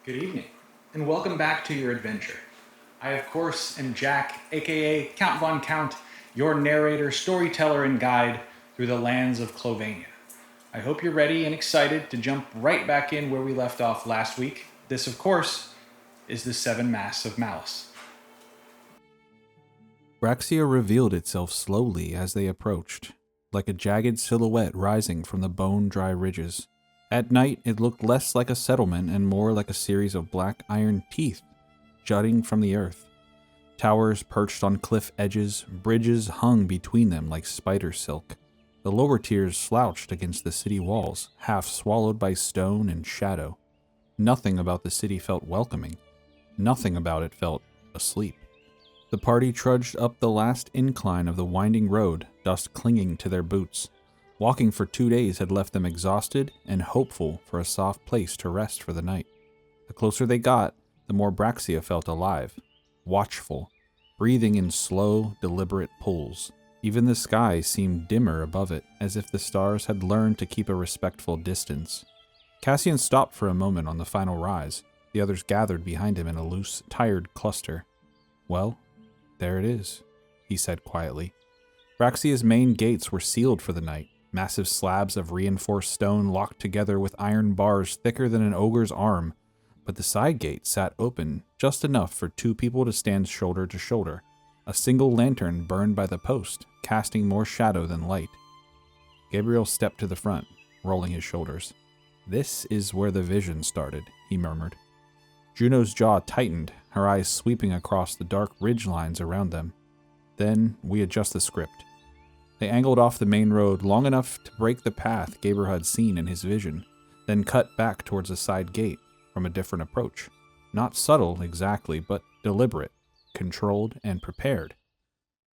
Good evening, and welcome back to your adventure. I, of course, am Jack, aka Count Von Count, your narrator, storyteller, and guide through the lands of Kjlovania. I hope you're ready and excited to jump right back in where we left off last week. This, of course, is the Seven Masks of Malice. Braxia revealed itself slowly as they approached, like a jagged silhouette rising from the bone-dry ridges. At night, it looked less like a settlement and more like a series of black iron teeth jutting from the earth. Towers perched on cliff edges, bridges hung between them like spider silk. The lower tiers slouched against the city walls, half swallowed by stone and shadow. Nothing about the city felt welcoming. Nothing about it felt asleep. The party trudged up the last incline of the winding road, dust clinging to their boots. Walking for 2 days had left them exhausted and hopeful for a soft place to rest for the night. The closer they got, the more Braxia felt alive, watchful, breathing in slow, deliberate pulls. Even the sky seemed dimmer above it, as if the stars had learned to keep a respectful distance. Cassian stopped for a moment on the final rise. The others gathered behind him in a loose, tired cluster. "Well, there it is," he said quietly. Braxia's main gates were sealed for the night, massive slabs of reinforced stone locked together with iron bars thicker than an ogre's arm, but the side gate sat open just enough for 2 people to stand shoulder to shoulder, a single lantern burned by the post, casting more shadow than light. Gabriel stepped to the front, rolling his shoulders. "This is where the vision started," he murmured. Juno's jaw tightened, her eyes sweeping across the dark ridge lines around them. "Then we adjust the script." They angled off the main road long enough to break the path Gabriel had seen in his vision, then cut back towards the side gate from a different approach. Not subtle exactly, but deliberate, controlled, and prepared.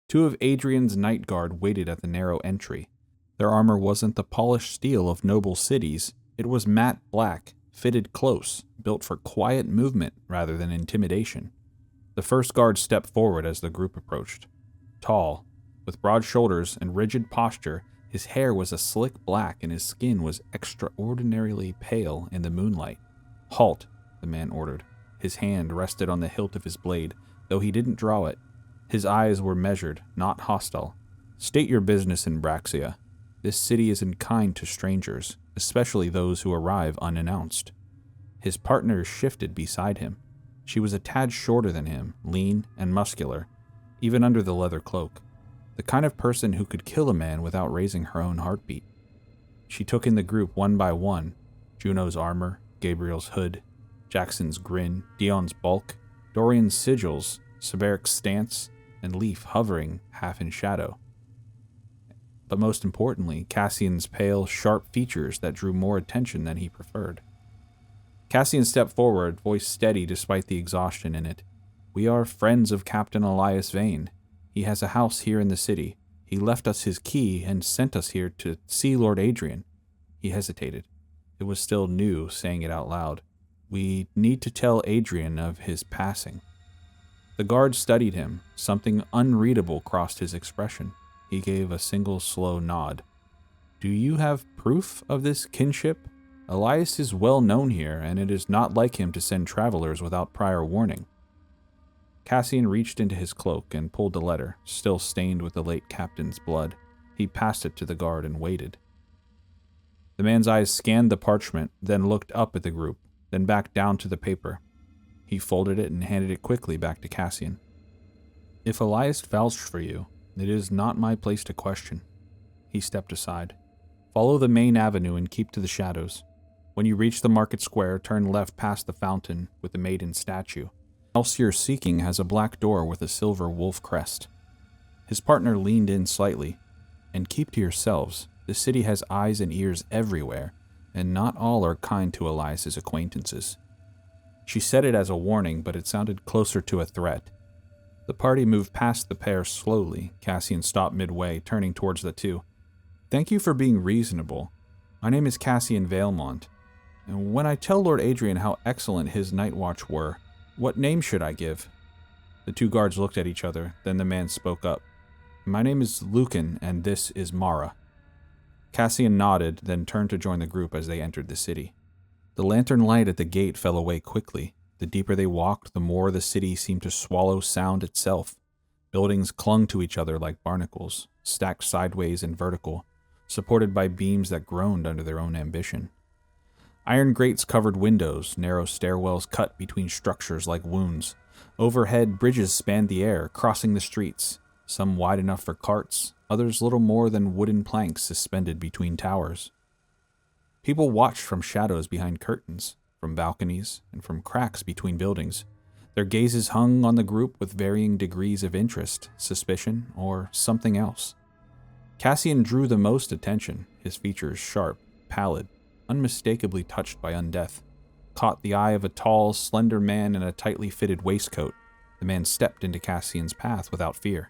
2 of Adrian's night guard waited at the narrow entry. Their armor wasn't the polished steel of noble cities. It was matte black, fitted close, built for quiet movement rather than intimidation. The first guard stepped forward as the group approached. Tall, with broad shoulders and rigid posture, his hair was a slick black and his skin was extraordinarily pale in the moonlight. "Halt," the man ordered. His hand rested on the hilt of his blade, though he didn't draw it. His eyes were measured, not hostile. "State your business in Braxia. This city isn't kind to strangers, especially those who arrive unannounced." His partner shifted beside him. She was a tad shorter than him, lean and muscular, even under the leather cloak. The kind of person who could kill a man without raising her own heartbeat. She took in the group one by one: Juno's armor, Gabriel's hood, Jackson's grin, Dion's bulk, Dorian's sigils, Severic's stance, and Leaf hovering half in shadow. But most importantly, Cassian's pale, sharp features that drew more attention than he preferred. Cassian stepped forward, voice steady despite the exhaustion in it. "We are friends of Captain Elias Vane. He has a house here in the city. He left us his key and sent us here to see Lord Adrian." He hesitated. It was still new saying it out loud. "We need to tell Adrian of his passing." The guard studied him. Something unreadable crossed his expression. He gave a single slow nod. "Do you have proof of this kinship? Elias is well known here, and it is not like him to send travelers without prior warning." Cassian reached into his cloak and pulled a letter, still stained with the late captain's blood. He passed it to the guard and waited. The man's eyes scanned the parchment, then looked up at the group, then back down to the paper. He folded it and handed it quickly back to Cassian. "If Elias vouched for you, it is not my place to question." He stepped aside. "Follow the main avenue and keep to the shadows. When you reach the market square, turn left past the fountain with the maiden statue. The house you're seeking has a black door with a silver wolf crest." His partner leaned in slightly. "And keep to yourselves. The city has eyes and ears everywhere, and not all are kind to Elias's acquaintances." She said it as a warning, but it sounded closer to a threat. The party moved past the pair slowly. Cassian stopped midway, turning towards the 2. "Thank you for being reasonable. My name is Cassian Valemont, and when I tell Lord Adrian how excellent his night watch were, what name should I give?" The 2 guards looked at each other, then the man spoke up. "My name is Lucan, and this is Mara." Cassian nodded, then turned to join the group as they entered the city. The lantern light at the gate fell away quickly. The deeper they walked, the more the city seemed to swallow sound itself. Buildings clung to each other like barnacles, stacked sideways and vertical, supported by beams that groaned under their own ambition. Iron grates covered windows, narrow stairwells cut between structures like wounds. Overhead, bridges spanned the air, crossing the streets, some wide enough for carts, others little more than wooden planks suspended between towers. People watched from shadows behind curtains, from balconies, and from cracks between buildings. Their gazes hung on the group with varying degrees of interest, suspicion, or something else. Cassian drew the most attention, his features sharp, pallid, unmistakably touched by undeath. Caught the eye of a tall, slender man in a tightly fitted waistcoat. The man stepped into Cassian's path without fear.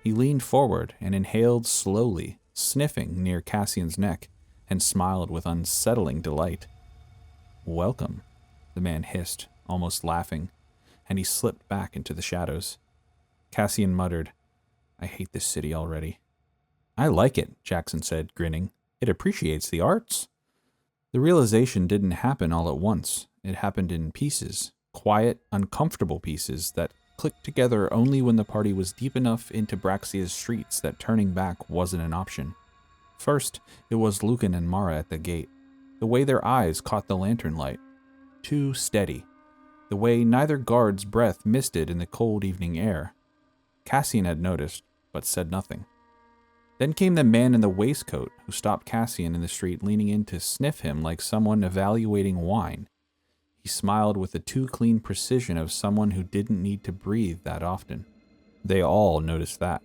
He leaned forward and inhaled slowly, sniffing near Cassian's neck, and smiled with unsettling delight. "Welcome," the man hissed, almost laughing, and he slipped back into the shadows. Cassian muttered, "I hate this city already." "I like it," Jackson said, grinning. "It appreciates the arts." The realization didn't happen all at once. It happened in pieces, quiet, uncomfortable pieces that clicked together only when the party was deep enough into Braxia's streets that turning back wasn't an option. First, it was Lucan and Mara at the gate. The way their eyes caught the lantern light. Too steady. The way neither guard's breath misted in the cold evening air. Cassian had noticed, but said nothing. Then came the man in the waistcoat who stopped Cassian in the street, leaning in to sniff him like someone evaluating wine. He smiled with the too clean precision of someone who didn't need to breathe that often. They all noticed that.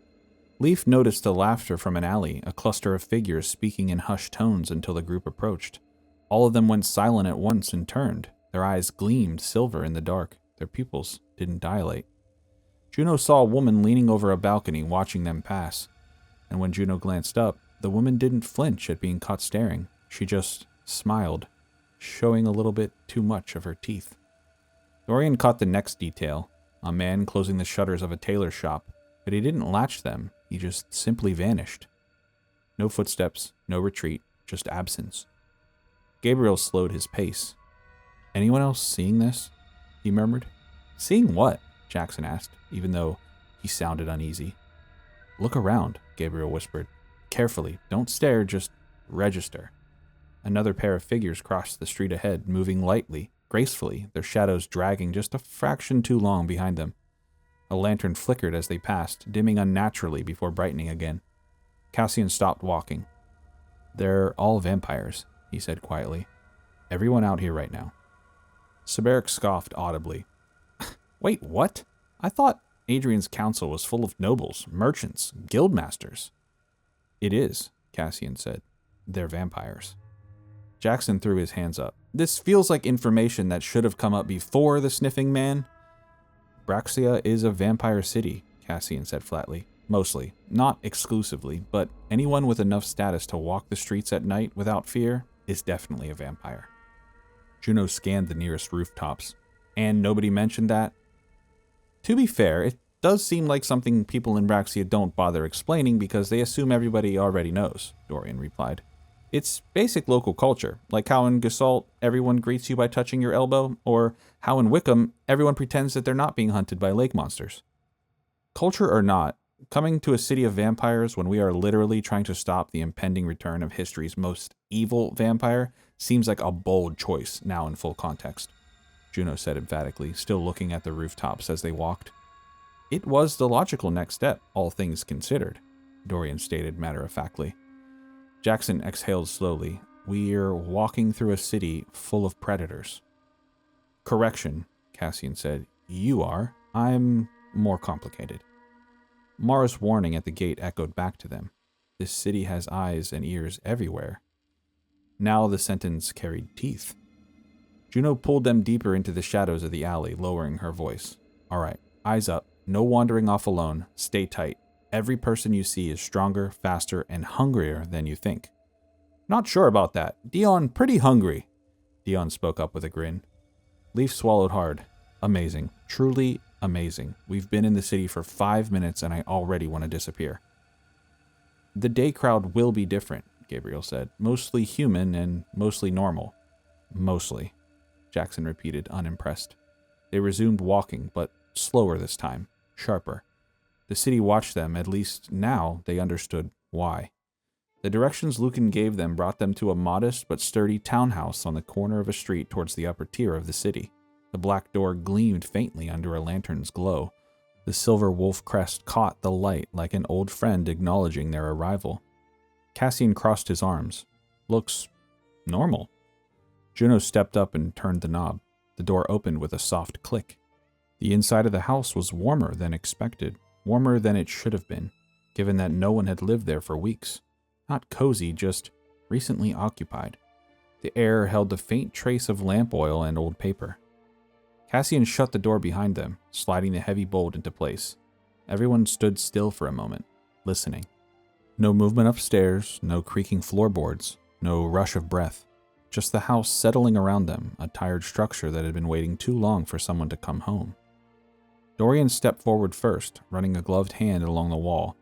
Leaf noticed the laughter from an alley, a cluster of figures speaking in hushed tones until the group approached. All of them went silent at once and turned. Their eyes gleamed silver in the dark. Their pupils didn't dilate. Juno saw a woman leaning over a balcony watching them pass. And when Juno glanced up, the woman didn't flinch at being caught staring. She just smiled, showing a little bit too much of her teeth. Dorian caught the next detail, a man closing the shutters of a tailor shop, but he didn't latch them, he just simply vanished. No footsteps, no retreat, just absence. Gabriel slowed his pace. "Anyone else seeing this?" he murmured. "Seeing what?" Jackson asked, even though he sounded uneasy. "Look around," Gabriel whispered. "Carefully, don't stare, just register." Another pair of figures crossed the street ahead, moving lightly, gracefully, their shadows dragging just a fraction too long behind them. A lantern flickered as they passed, dimming unnaturally before brightening again. Cassian stopped walking. "They're all vampires," he said quietly. "Everyone out here right now." Saberic scoffed audibly. "Wait, what? I thought Adrian's council was full of nobles, merchants, guildmasters." "It is," Cassian said. "They're vampires." Jackson threw his hands up. "This feels like information that should have come up before the sniffing man." "Braxia is a vampire city," Cassian said flatly. "Mostly. Not exclusively, but anyone with enough status to walk the streets at night without fear is definitely a vampire." Juno scanned the nearest rooftops. "And nobody mentioned that?" "To be fair, it does seem like something people in Braxia don't bother explaining because they assume everybody already knows," Dorian replied. "It's basic local culture, like how in Gestalt everyone greets you by touching your elbow, or how in Wickham everyone pretends that they're not being hunted by lake monsters. Culture or not, coming to a city of vampires when we are literally trying to stop the impending return of history's most evil vampire seems like a bold choice now in full context," Juno said emphatically, still looking at the rooftops as they walked. "It was the logical next step, all things considered," Dorian stated matter-of-factly. Jackson exhaled slowly. "We're walking through a city full of predators." "Correction," Cassian said. "You are. I'm more complicated." Mara's warning at the gate echoed back to them. This city has eyes and ears everywhere. Now the sentence carried teeth. Juno pulled them deeper into the shadows of the alley, lowering her voice. "All right, eyes up. No wandering off alone. Stay tight. Every person you see is stronger, faster, and hungrier than you think." "Not sure about that. Dion, pretty hungry." Dion spoke up with a grin. Leaf swallowed hard. "Amazing. Truly amazing. We've been in the city for 5 minutes and I already want to disappear." "The day crowd will be different," Gabriel said. "Mostly human and mostly normal." Mostly, Jackson repeated, unimpressed. They resumed walking, but slower this time, sharper. The city watched them, at least now they understood why. The directions Lucan gave them brought them to a modest but sturdy townhouse on the corner of a street towards the upper tier of the city. The black door gleamed faintly under a lantern's glow. The silver wolf crest caught the light like an old friend acknowledging their arrival. Cassian crossed his arms. Looks normal. Juno stepped up and turned the knob. The door opened with a soft click. The inside of the house was warmer than expected, warmer than it should have been, given that no one had lived there for weeks. Not cozy, just recently occupied. The air held a faint trace of lamp oil and old paper. Cassian shut the door behind them, sliding the heavy bolt into place. Everyone stood still for a moment, listening. No movement upstairs, no creaking floorboards, no rush of breath. Just the house settling around them, a tired structure that had been waiting too long for someone to come home. Dorian stepped forward first, running a gloved hand along the wall.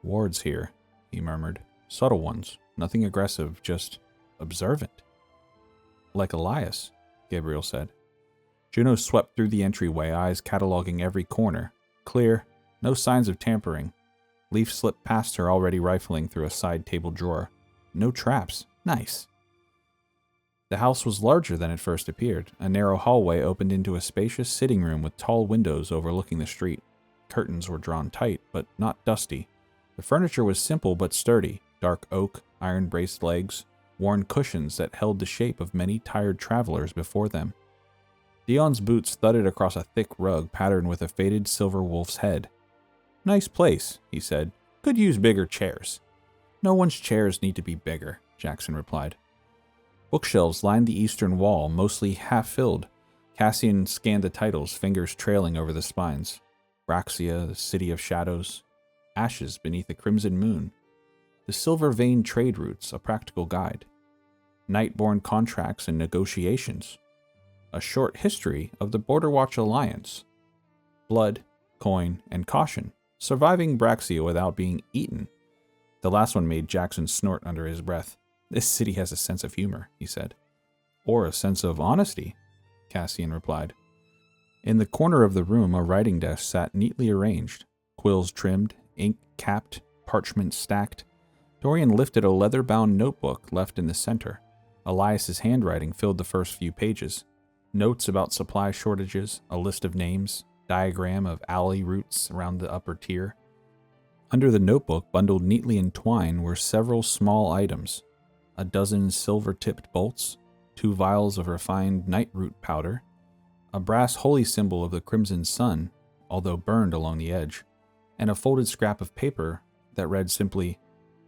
"Wards here," he murmured. "Subtle ones, nothing aggressive, just observant." "Like Elias," Gabriel said. Juno swept through the entryway, eyes cataloging every corner. Clear, no signs of tampering. Leaf slipped past her, already rifling through a side table drawer. No traps. Nice. The house was larger than it first appeared. A narrow hallway opened into a spacious sitting room with tall windows overlooking the street. Curtains were drawn tight, but not dusty. The furniture was simple but sturdy. Dark oak, iron-braced legs, worn cushions that held the shape of many tired travelers before them. Dion's boots thudded across a thick rug patterned with a faded silver wolf's head. "Nice place," he said. "Could use bigger chairs." "No one's chairs need to be bigger," Jackson replied. Bookshelves lined the eastern wall, mostly half-filled. Cassian scanned the titles, fingers trailing over the spines. Braxia, the City of Shadows. Ashes Beneath a Crimson Moon. The Silver-Veined Trade Routes, a Practical Guide. Nightborn Contracts and Negotiations. A Short History of the Border Watch Alliance. Blood, Coin, and Caution. Surviving Braxia Without Being Eaten. The last one made Jackson snort under his breath. "This city has a sense of humor," he said. "Or a sense of honesty," Cassian replied. In the corner of the room, a writing desk sat neatly arranged. Quills trimmed, ink capped, parchment stacked. Dorian lifted a leather-bound notebook left in the center. Elias's handwriting filled the first few pages. Notes about supply shortages, a list of names, diagram of alley routes around the upper tier. Under the notebook, bundled neatly in twine, were several small items. A dozen silver-tipped bolts, 2 vials of refined nightroot powder, a brass holy symbol of the Crimson Sun, although burned along the edge, and a folded scrap of paper that read simply,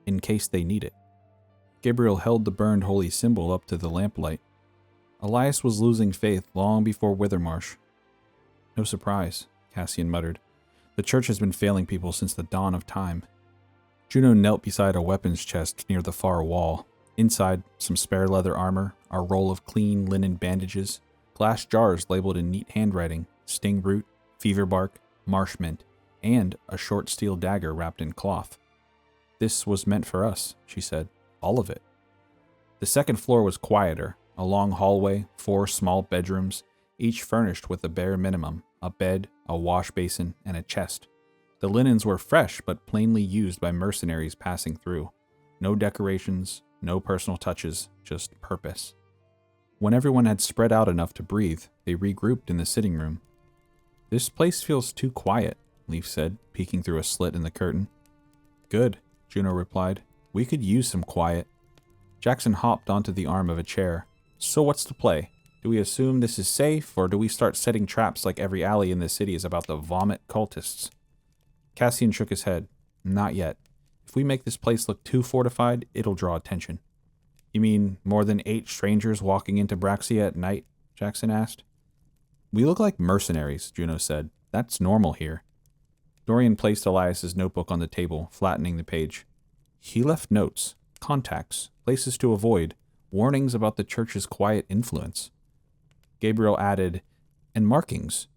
"In case they need it." Gabriel held the burned holy symbol up to the lamplight. Elias was losing faith long before Withermarsh. "No surprise," Cassian muttered. "The church has been failing people since the dawn of time." Juno knelt beside a weapons chest near the far wall. Inside, some spare leather armor, a roll of clean linen bandages, glass jars labeled in neat handwriting, sting root, fever bark, marsh mint, and a short steel dagger wrapped in cloth. "This was meant for us," she said. "All of it." The second floor was quieter, a long hallway, 4 small bedrooms, each furnished with the bare minimum, a bed, a wash basin, and a chest. The linens were fresh but plainly used by mercenaries passing through. No decorations, no personal touches, just purpose. When everyone had spread out enough to breathe, they regrouped in the sitting room. "This place feels too quiet," Leaf said, peeking through a slit in the curtain. "Good," Juno replied. "We could use some quiet." Jackson hopped onto the arm of a chair. "So what's the play? Do we assume this is safe, or do we start setting traps like every alley in the city is about the vomit cultists?" Cassian shook his head. "Not yet. If we make this place look too fortified, it'll draw attention." "You mean more than 8 strangers walking into Braxia at night?" Jackson asked. "We look like mercenaries," Juno said. "That's normal here." Dorian placed Elias's notebook on the table, flattening the page. He left notes, contacts, places to avoid, warnings about the church's quiet influence. Gabriel added, "and markings."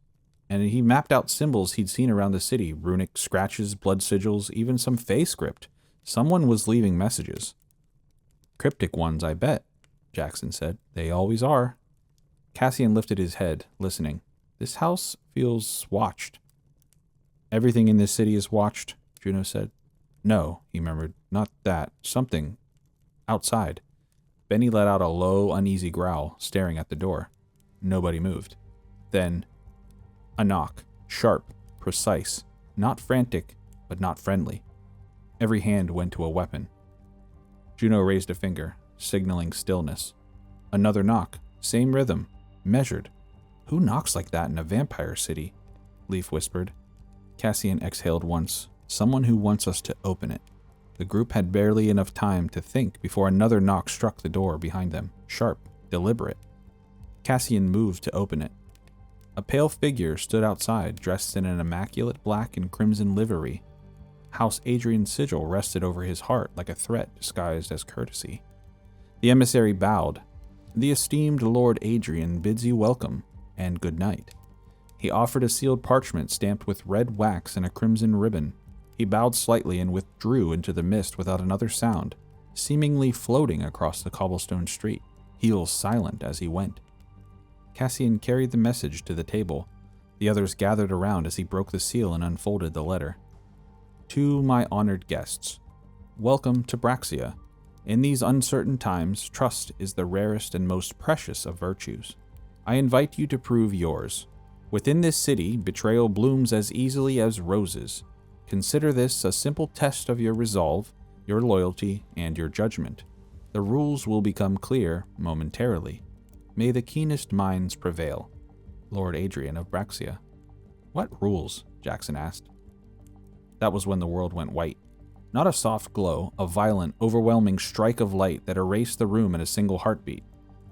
And he mapped out symbols he'd seen around the city, runic scratches, blood sigils, even some Fey script. Someone was leaving messages. "Cryptic ones, I bet," Jackson said. They always are. Cassian lifted his head, listening. This house feels watched. Everything in this city is watched, Juno said. No, he murmured. Not that. Something. Outside. Benny let out a low, uneasy growl, staring at the door. Nobody moved. Then, a knock. Sharp, precise, not frantic, but not friendly. Every hand went to a weapon. Juno raised a finger, signaling stillness. Another knock. Same rhythm. Measured. Who knocks like that in a vampire city? Leaf whispered. Cassian exhaled once. Someone who wants us to open it. The group had barely enough time to think before another knock struck the door behind them. Sharp, deliberate. Cassian moved to open it. A pale figure stood outside, dressed in an immaculate black and crimson livery. House Adrian's sigil rested over his heart like a threat disguised as courtesy. The emissary bowed. The esteemed Lord Adrian bids you welcome, and good night. He offered a sealed parchment stamped with red wax and a crimson ribbon. He bowed slightly and withdrew into the mist without another sound, seemingly floating across the cobblestone street, heels silent as he went. Cassian carried the message to the table. The others gathered around as he broke the seal and unfolded the letter. To my honored guests, welcome to Braxia. In these uncertain times, trust is the rarest and most precious of virtues. I invite you to prove yours. Within this city, betrayal blooms as easily as roses. Consider this a simple test of your resolve, your loyalty, and your judgment. The rules will become clear momentarily. May the keenest minds prevail. Lord Adrian of Braxia. What rules? Jackson asked. That was when the world went white. Not a soft glow, a violent, overwhelming strike of light that erased the room in a single heartbeat.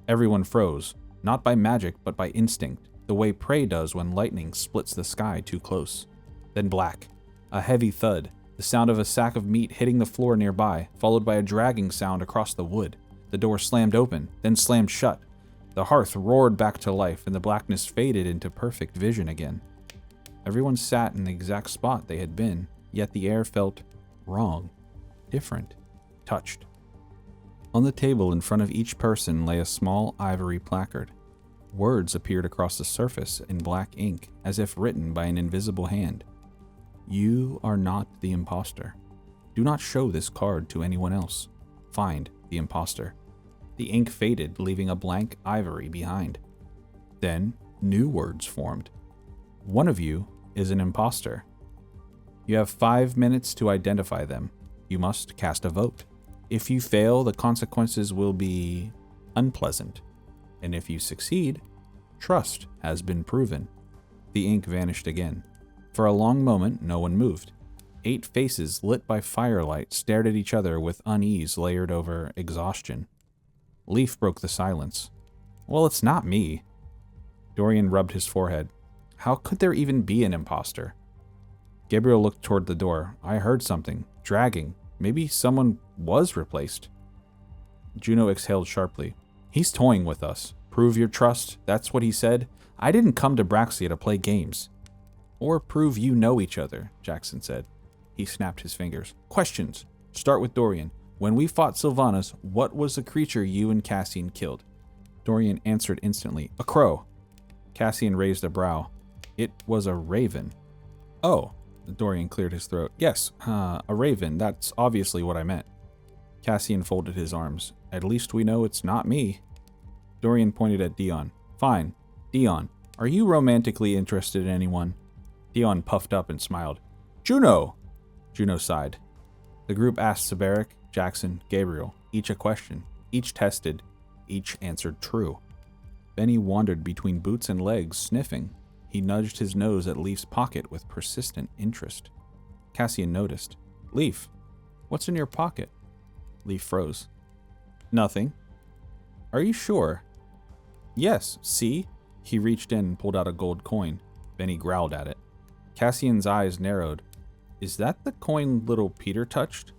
Everyone froze, not by magic but by instinct, the way prey does when lightning splits the sky too close. Then black. A heavy thud, the sound of a sack of meat hitting the floor nearby, followed by a dragging sound across the wood. The door slammed open, then slammed shut. The hearth roared back to life, and the blackness faded into perfect vision again. Everyone sat in the exact spot they had been, yet the air felt wrong, different, touched. On the table in front of each person lay a small ivory placard. Words appeared across the surface in black ink, as if written by an invisible hand. You are not the imposter. Do not show this card to anyone else. Find the imposter. The ink faded, leaving a blank ivory behind. Then, new words formed. One of you is an imposter. You have 5 minutes to identify them. You must cast a vote. If you fail, the consequences will be unpleasant. And if you succeed, trust has been proven. The ink vanished again. For a long moment, no one moved. 8 faces lit by firelight stared at each other with unease layered over exhaustion. Leaf broke the silence. Well, it's not me. Dorian rubbed his forehead. How could there even be an imposter? Gabriel looked toward the door. I heard something. Dragging. Maybe someone was replaced. Juno exhaled sharply. He's toying with us. Prove your trust. That's what he said. I didn't come to Braxia to play games. Or prove you know each other, Jackson said. He snapped his fingers. Questions. Start with Dorian. When we fought Sylvanas, what was the creature you and Cassian killed? Dorian answered instantly. A crow. Cassian raised a brow. It was a raven. Oh. Dorian cleared his throat. Yes, a raven. That's obviously what I meant. Cassian folded his arms. At least we know it's not me. Dorian pointed at Dion. Fine. Dion, are you romantically interested in anyone? Dion puffed up and smiled. Juno! Juno sighed. The group asked Sabaric, Jackson, Gabriel, each a question, each tested, each answered true. Benny wandered between boots and legs, sniffing. He nudged his nose at Leaf's pocket with persistent interest. Cassian noticed. Leaf, what's in your pocket? Leaf froze. Nothing. Are you sure? Yes, see? He reached in and pulled out a gold coin. Benny growled at it. Cassian's eyes narrowed. Is that the coin little Peter touched?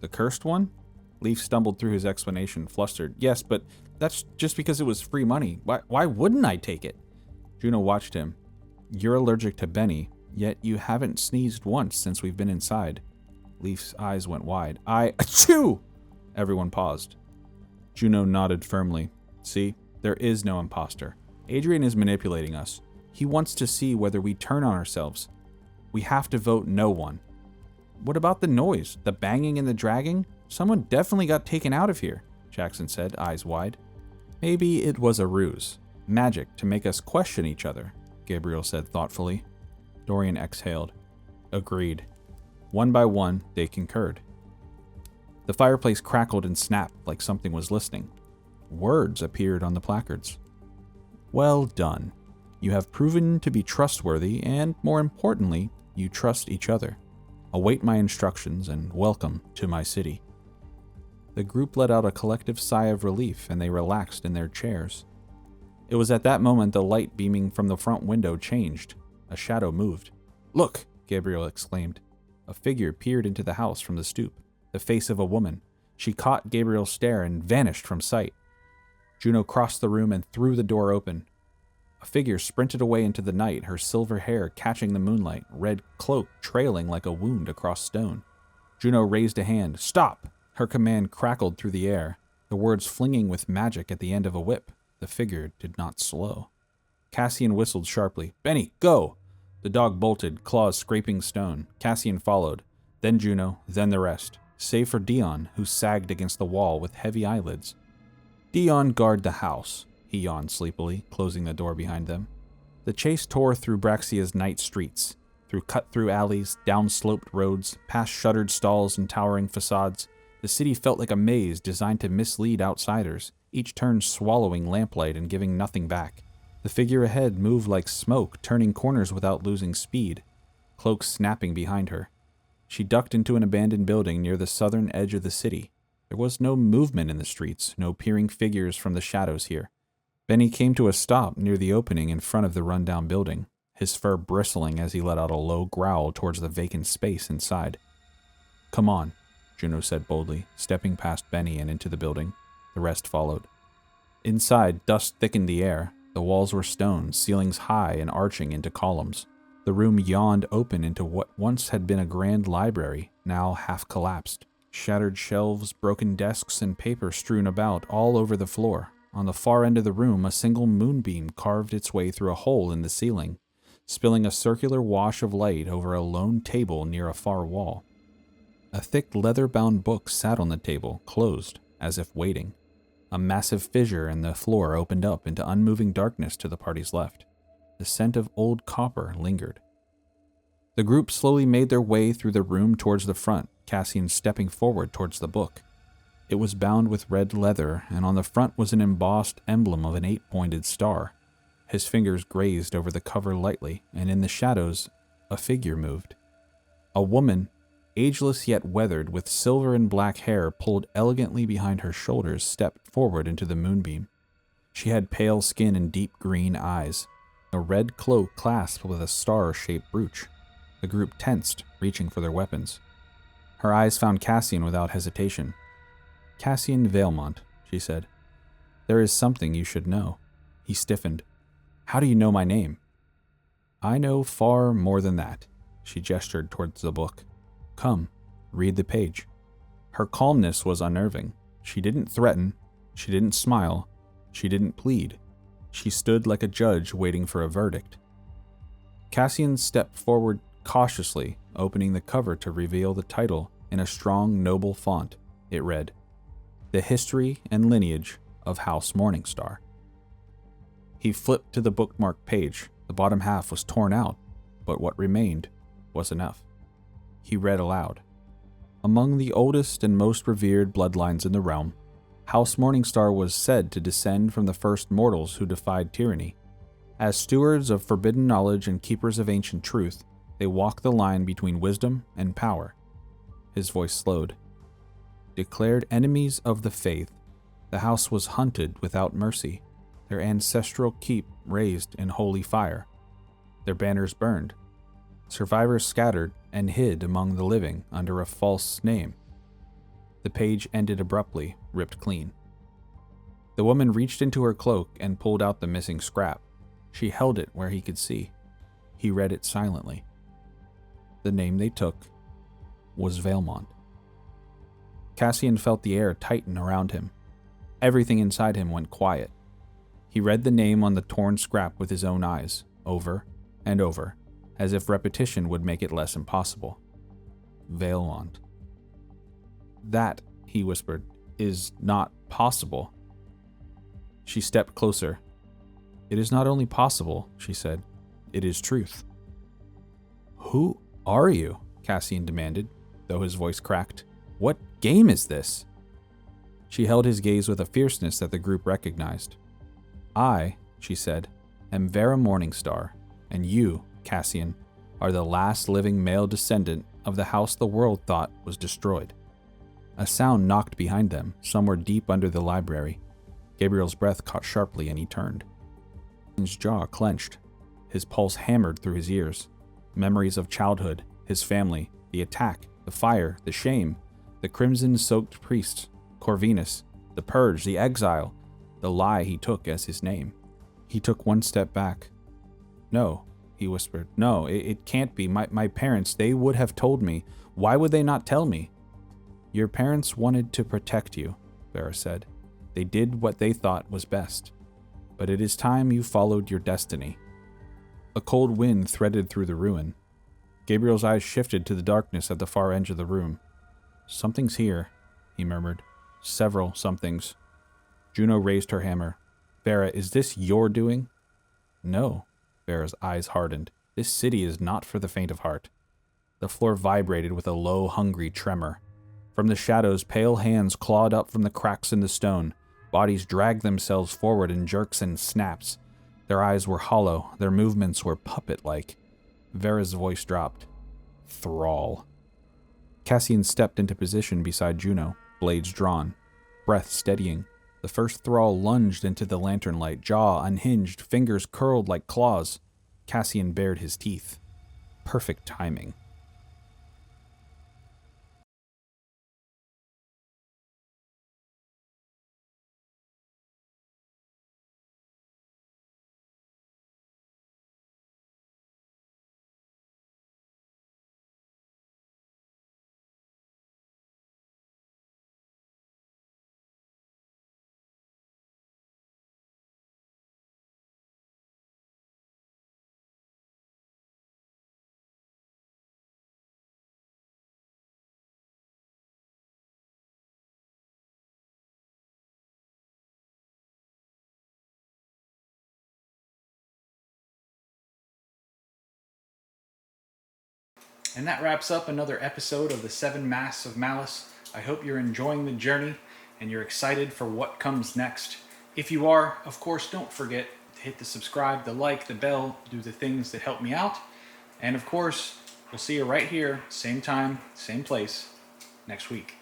The cursed one? Leaf stumbled through his explanation, flustered. Yes, but that's just because it was free money. Why wouldn't I take it? Juno watched him. You're allergic to Benny, yet you haven't sneezed once since we've been inside. Leaf's eyes went wide. Achoo! Everyone paused. Juno nodded firmly. See, there is no imposter. Adrian is manipulating us. He wants to see whether we turn on ourselves. We have to vote no one. What about the noise? The banging and the dragging? Someone definitely got taken out of here, Jackson said, eyes wide. Maybe it was a ruse. Magic to make us question each other, Gabriel said thoughtfully. Dorian exhaled. Agreed. One by one, they concurred. The fireplace crackled and snapped like something was listening. Words appeared on the placards. Well done. You have proven to be trustworthy, and more importantly, you trust each other. Await my instructions and welcome to my city. The group let out a collective sigh of relief and they relaxed in their chairs. It was at that moment the light beaming from the front window changed. A shadow moved. Look, Gabriel exclaimed. A figure peered into the house from the stoop, the face of a woman. She caught Gabriel's stare and vanished from sight. Juno crossed the room and threw the door open. A figure sprinted away into the night, her silver hair catching the moonlight, red cloak trailing like a wound across stone. Juno raised a hand. Stop! Her command crackled through the air, the words flinging with magic at the end of a whip. The figure did not slow. Cassian whistled sharply. Benny, go! The dog bolted, claws scraping stone. Cassian followed. Then Juno, then the rest, save for Dion, who sagged against the wall with heavy eyelids. Dion, guard the house, he yawned sleepily, closing the door behind them. The chase tore through Braxia's night streets, through cut-through alleys, down sloped roads, past shuttered stalls and towering facades. The city felt like a maze designed to mislead outsiders, each turn swallowing lamplight and giving nothing back. The figure ahead moved like smoke, turning corners without losing speed, cloak snapping behind her. She ducked into an abandoned building near the southern edge of the city. There was no movement in the streets, no peering figures from the shadows here. Benny came to a stop near the opening in front of the rundown building, his fur bristling as he let out a low growl towards the vacant space inside. Come on, Juno said boldly, stepping past Benny and into the building. The rest followed. Inside, dust thickened the air. The walls were stone, ceilings high and arching into columns. The room yawned open into what once had been a grand library, now half collapsed. Shattered shelves, broken desks, and paper strewn about all over the floor. On the far end of the room, a single moonbeam carved its way through a hole in the ceiling, spilling a circular wash of light over a lone table near a far wall. A thick leather-bound book sat on the table, closed, as if waiting. A massive fissure in the floor opened up into unmoving darkness to the party's left. The scent of old copper lingered. The group slowly made their way through the room towards the front, Cassian stepping forward towards the book. It was bound with red leather, and on the front was an embossed emblem of an 8-pointed star. His fingers grazed over the cover lightly, and in the shadows, a figure moved. A woman, ageless yet weathered, with silver and black hair pulled elegantly behind her shoulders, stepped forward into the moonbeam. She had pale skin and deep green eyes, a red cloak clasped with a star-shaped brooch. The group tensed, reaching for their weapons. Her eyes found Cassian without hesitation. Cassian Valemont, she said. There is something you should know. He stiffened. How do you know my name? I know far more than that. She gestured towards the book. Come, read the page. Her calmness was unnerving. She didn't threaten. She didn't smile. She didn't plead. She stood like a judge waiting for a verdict. Cassian stepped forward cautiously, opening the cover to reveal the title in a strong, noble font. It read, The History and Lineage of House Morningstar. He flipped to the bookmarked page. The bottom half was torn out, but what remained was enough. He read aloud. Among the oldest and most revered bloodlines in the realm, House Morningstar was said to descend from the first mortals who defied tyranny. As stewards of forbidden knowledge and keepers of ancient truth, they walk the line between wisdom and power. His voice slowed. Declared enemies of the faith, the house was hunted without mercy, their ancestral keep razed in holy fire, their banners burned, survivors scattered and hid among the living under a false name. The page ended abruptly, ripped clean. The woman reached into her cloak and pulled out the missing scrap. She held it where he could see. He read it silently. The name they took was Valemont. Cassian felt the air tighten around him. Everything inside him went quiet. He read the name on the torn scrap with his own eyes, over and over, as if repetition would make it less impossible. Vailmont. That, he whispered, is not possible. She stepped closer. It is not only possible, she said, it is truth. Who are you? Cassian demanded, though his voice cracked. What game is this? She held his gaze with a fierceness that the group recognized. I, she said, am Vera Morningstar, and you, Cassian, are the last living male descendant of the house the world thought was destroyed. A sound knocked behind them, somewhere deep under the library. Gabriel's breath caught sharply and he turned. His jaw clenched. His pulse hammered through his ears. Memories of childhood, his family, the attack, the fire, the shame, the crimson-soaked priest, Corvinus, the purge, the exile, the lie he took as his name. He took one step back. No, he whispered. No, it can't be. My parents, they would have told me. Why would they not tell me? Your parents wanted to protect you, Vera said. They did what they thought was best. But it is time you followed your destiny. A cold wind threaded through the ruin. Gabriel's eyes shifted to the darkness at the far edge of the room. Something's here, he murmured. Several somethings. Juno raised her hammer. Vera, is this your doing? No. Vera's eyes hardened. This city is not for the faint of heart. The floor vibrated with a low, hungry tremor. From the shadows, pale hands clawed up from the cracks in the stone. Bodies dragged themselves forward in jerks and snaps. Their eyes were hollow. Their movements were puppet-like. Vera's voice dropped. Thrall. Cassian stepped into position beside Juno, blades drawn, breath steadying. The first thrall lunged into the lantern light, jaw unhinged, fingers curled like claws. Cassian bared his teeth. Perfect timing. And that wraps up another episode of the 7 Masks of Malice. I hope you're enjoying the journey and you're excited for what comes next. If you are, of course, don't forget to hit the subscribe, the like, the bell, do the things that help me out. And of course, we'll see you right here, same time, same place, next week.